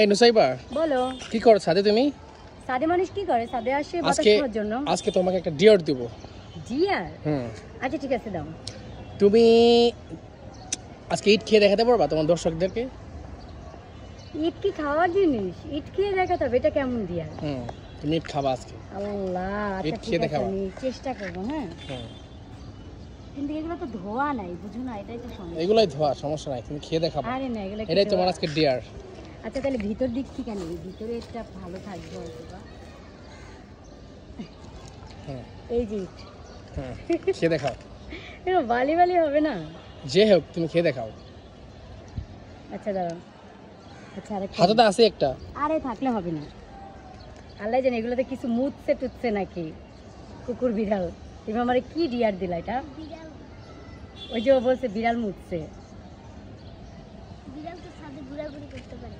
এই নুসাইবা, বলো। কি করো সাথে তুমি? সাদে মানুষ কি করে? সাদে আসে বাতাস আজকে খাওয়ার জন্য। আজকে তোমাকে একটা ডিয়ার দিব। ডিয়ার? হুম। আচ্ছা ঠিক আছে, দাও। তুমি আজকে ইট খেয়ে দেখাতে পারবা তোমার দর্শকদেরকে? ইট কি খাওয়ার জিনিস? ইট খেয়ে দেখাতে হবে? এটা কেমন ডিয়ার? হুম, তুমি ইট খাবা আজকে। আল্লাহ, ইট আচ্ছা ঠিক খেয়ে আছে, দেখাবা। আমি চেষ্টা করবো। হ্যাঁ, হুম, কিন্তু এগুলো তো ধোয়া নাই, বুঝো না, এটাই তো সমস্যা। এগুলাই ধোয়া, সমস্যা নাই, তুমি খেয়ে দেখাবা। আরে না, এগুলো কি এটাই তোমার ধোয়া? আজকে ডিয়ার। আচ্ছা তাহলে ভিতর দিক থেকে নেই, ভিতরে এটা ভালো থাকবে হয়তো বা। হুম এই যে ইট, হুম, খেয়ে দেখাও। এগুলো বালি বালি হবে না? যে হোক, তুমি খেয়ে দেখাও। আচ্ছা দাঁড়াও। আচ্ছা আরেকটা হাতে তো আছে একটা। আরে থাকলে হবে না, আল্লাহ জানে এগুলোতে কিছু মুতছে টুতছে নাকি, কুকুর বিড়াল। তুমি আমার কি ডিয়ার দিলা এটা? ওই যে ও বলছে বিড়াল মুতছে। বিড়াল তো ছাদে ঘোরাঘুরি করতে পারে।